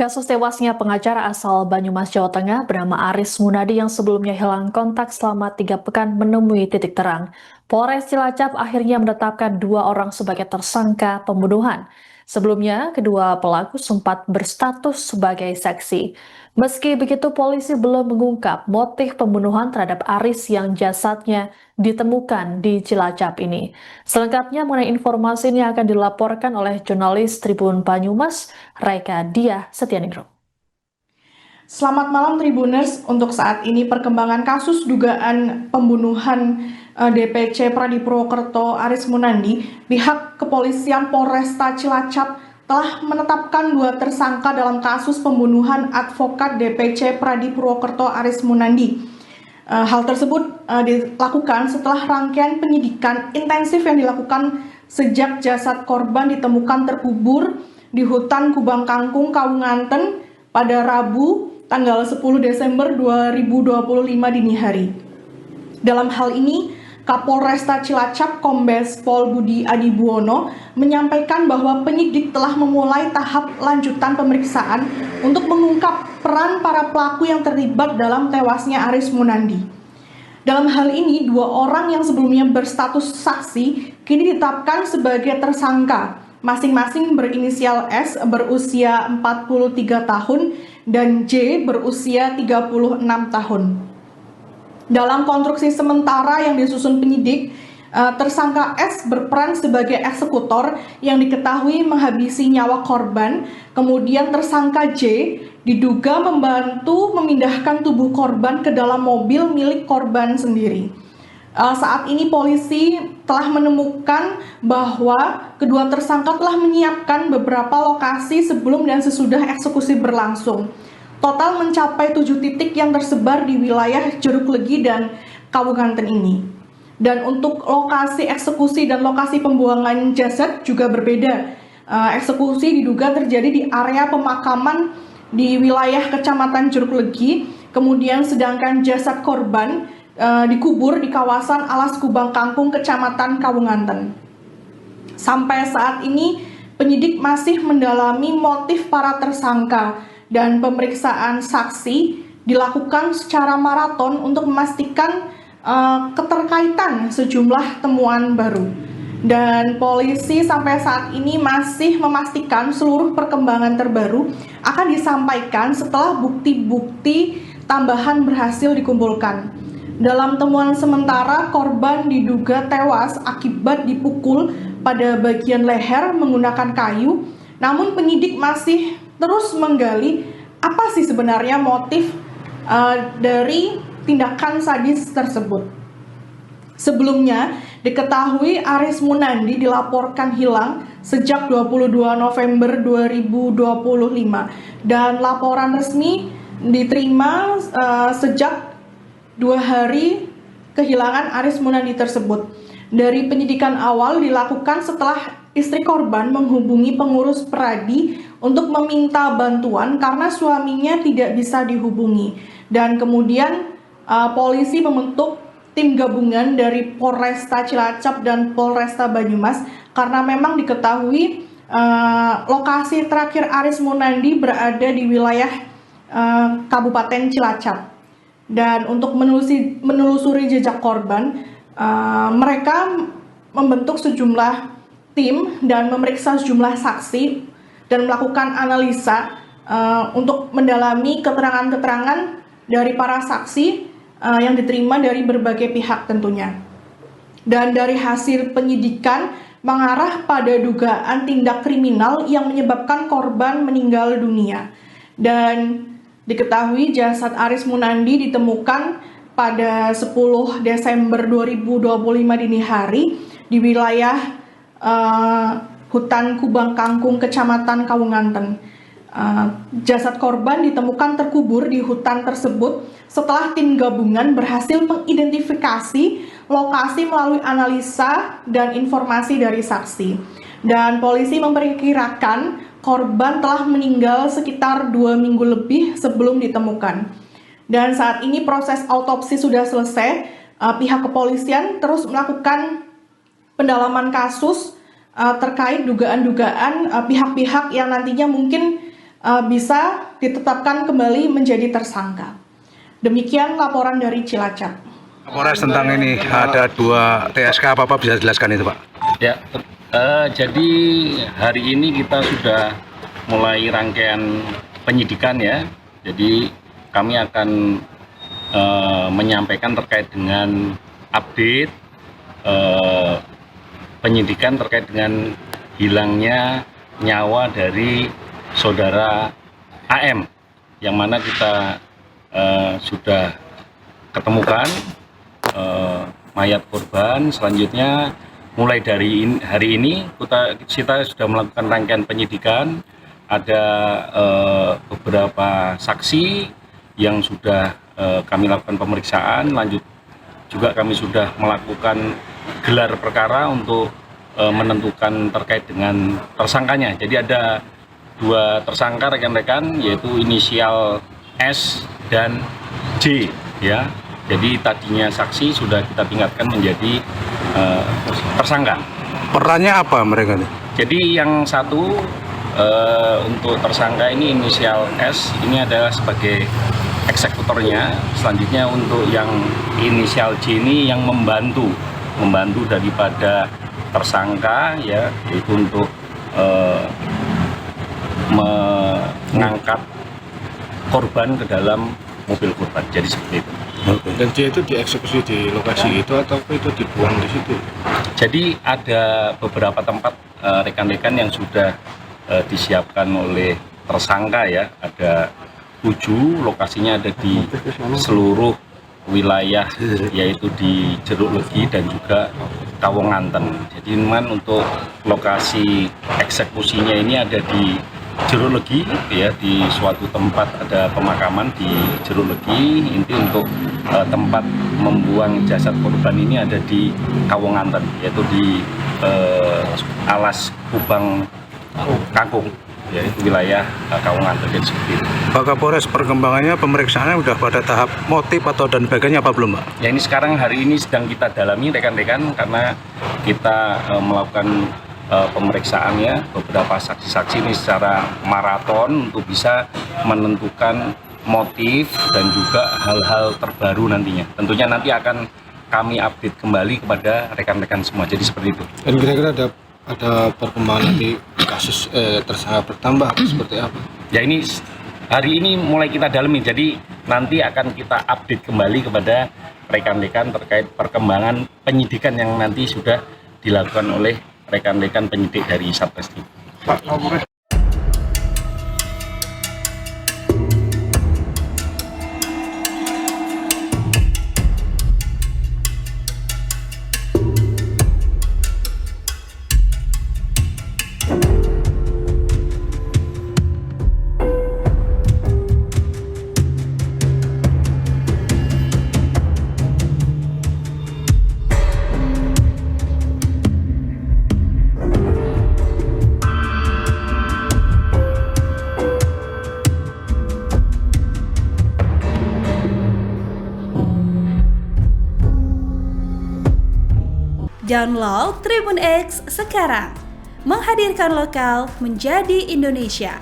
Kasus tewasnya pengacara asal Banyumas, Jawa Tengah bernama Aris Munadi yang sebelumnya hilang kontak selama 3 pekan menemui titik terang. Polres Cilacap akhirnya menetapkan 2 orang sebagai tersangka pembunuhan. Sebelumnya, kedua pelaku sempat berstatus sebagai saksi. Meski begitu, polisi belum mengungkap motif pembunuhan terhadap Aris yang jasadnya ditemukan di Cilacap ini. Selengkapnya mengenai informasi ini akan dilaporkan oleh jurnalis Tribun Banyumas, Raika Diah Setianingrum. Selamat malam Tribuners, untuk saat ini perkembangan kasus dugaan pembunuhan DPC Pradi Purwokerto Aris Munandi, pihak kepolisian Polresta Cilacap telah menetapkan 2 tersangka dalam kasus pembunuhan advokat DPC Pradi Purwokerto Aris Munandi. Hal tersebut dilakukan setelah rangkaian penyidikan intensif yang dilakukan sejak jasad korban ditemukan terkubur di hutan Kubang Kangkung, Kawunganten pada Rabu tanggal 10 Desember 2025 dini hari. Dalam hal ini, Kapolresta Cilacap Kombes Pol Budi Adibuwono menyampaikan bahwa penyidik telah memulai tahap lanjutan pemeriksaan untuk mengungkap peran para pelaku yang terlibat dalam tewasnya Aris Munandi. Dalam hal ini, 2 orang yang sebelumnya berstatus saksi kini ditetapkan sebagai tersangka, masing-masing berinisial S berusia 43 tahun dan J berusia 36 tahun. Dalam konstruksi sementara yang disusun penyidik, tersangka S berperan sebagai eksekutor yang diketahui menghabisi nyawa korban, kemudian tersangka J diduga membantu memindahkan tubuh korban ke dalam mobil milik korban sendiri. Saat ini polisi telah menemukan bahwa kedua tersangka telah menyiapkan beberapa lokasi sebelum dan sesudah eksekusi berlangsung. Total mencapai 7 titik yang tersebar di wilayah Jeruk Legi dan Kawunganten ini. Dan untuk lokasi eksekusi dan lokasi pembuangan jasad juga berbeda. Eksekusi diduga terjadi di area pemakaman di wilayah Kecamatan Jeruk Legi, kemudian sedangkan jasad korban dikubur di kawasan Alas Kubang Kangkung, Kecamatan Kawunganten. Sampai saat ini penyidik masih mendalami motif para tersangka dan pemeriksaan saksi dilakukan secara maraton untuk memastikan keterkaitan sejumlah temuan baru. Dan polisi sampai saat ini masih memastikan seluruh perkembangan terbaru akan disampaikan setelah bukti-bukti tambahan berhasil dikumpulkan. Dalam temuan sementara, korban diduga tewas akibat dipukul pada bagian leher menggunakan kayu. Namun penyidik masih terus menggali apa sih sebenarnya motif dari tindakan sadis tersebut. Sebelumnya, diketahui Aris Munandi dilaporkan hilang sejak 22 November 2025 dan laporan resmi diterima sejak 2 hari kehilangan Aris Munandi tersebut. Dari penyidikan awal dilakukan setelah istri korban menghubungi pengurus Pradi untuk meminta bantuan karena suaminya tidak bisa dihubungi. Dan kemudian polisi membentuk tim gabungan dari Polresta Cilacap dan Polresta Banyumas karena memang diketahui lokasi terakhir Aris Munandi berada di wilayah Kabupaten Cilacap. Dan untuk menelusuri jejak korban, mereka membentuk sejumlah tim dan memeriksa sejumlah saksi dan melakukan analisa untuk mendalami keterangan-keterangan dari para saksi yang diterima dari berbagai pihak tentunya. Dan dari hasil penyidikan mengarah pada dugaan tindak kriminal yang menyebabkan korban meninggal dunia. Dan diketahui jasad Aris Munandi ditemukan pada 10 Desember 2025 dini hari di wilayah hutan Kubang Kangkung, Kecamatan Kawunganten. Jasad korban ditemukan terkubur di hutan tersebut setelah tim gabungan berhasil mengidentifikasi lokasi melalui analisa dan informasi dari saksi. Dan polisi memperkirakan korban telah meninggal sekitar 2 minggu lebih sebelum ditemukan. Dan saat ini proses autopsi sudah selesai. Pihak kepolisian terus melakukan pendalaman kasus terkait dugaan-dugaan pihak-pihak yang nantinya mungkin bisa ditetapkan kembali menjadi tersangka. Demikian laporan dari Cilacap. Polres tentang ini ada 2 TSK, apa bisa jelaskan itu Pak? Ya, jadi hari ini kita sudah mulai rangkaian penyidikan ya. Jadi kami akan menyampaikan terkait dengan update penyidikan terkait dengan hilangnya nyawa dari saudara AM, yang mana kita sudah ketemukan mayat korban. Selanjutnya mulai dari hari ini kita sudah melakukan rangkaian penyidikan. Ada beberapa saksi yang sudah kami lakukan pemeriksaan. Lanjut juga kami sudah melakukan gelar perkara untuk menentukan terkait dengan tersangkanya. Jadi ada 2 tersangka rekan-rekan, yaitu inisial S dan J ya. Jadi tadinya saksi sudah kita tingkatkan menjadi tersangka. Perannya apa mereka nih? Jadi yang satu untuk tersangka ini inisial S ini adalah sebagai eksekutornya. Selanjutnya untuk yang inisial J ini yang membantu daripada tersangka ya, yaitu untuk mengangkat korban ke dalam mobil korban. Jadi seperti itu. Dan dia itu dieksekusi di lokasi itu atau itu dibuang di situ? Jadi ada beberapa tempat rekan-rekan yang sudah disiapkan oleh tersangka ya. Ada 7 lokasinya, ada di seluruh wilayah, yaitu di Jeruk Legi dan juga Kawonganten. Jadi memang untuk lokasi eksekusinya ini ada di Jeruk Legi ya, di suatu tempat ada pemakaman di Jeruk Legi. Inti untuk tempat membuang jasad korban ini ada di Kawonganten, yaitu di Alas Kubang Kangkung, yaitu wilayah Kawonganten. Jadi seperti itu. Pak Kapolres, perkembangannya pemeriksaannya udah pada tahap motif atau dan sebagainya apa belum Pak? Ya, ini sekarang hari ini sedang kita dalami rekan-rekan, karena kita melakukan pemeriksaan ya beberapa saksi-saksi ini secara maraton untuk bisa menentukan motif dan juga hal-hal terbaru nantinya. Tentunya nanti akan kami update kembali kepada rekan-rekan semua. Jadi seperti itu. Dan kira-kira ada perkembangan di kasus tersangka bertambah seperti apa? Ya, ini hari ini mulai kita dalami. Jadi nanti akan kita update kembali kepada rekan-rekan terkait perkembangan penyidikan yang nanti sudah dilakukan oleh rekan-rekan penyidik dari Satreskrim. Pak Kapolres. Download Tribun X sekarang, menghadirkan lokal menjadi Indonesia.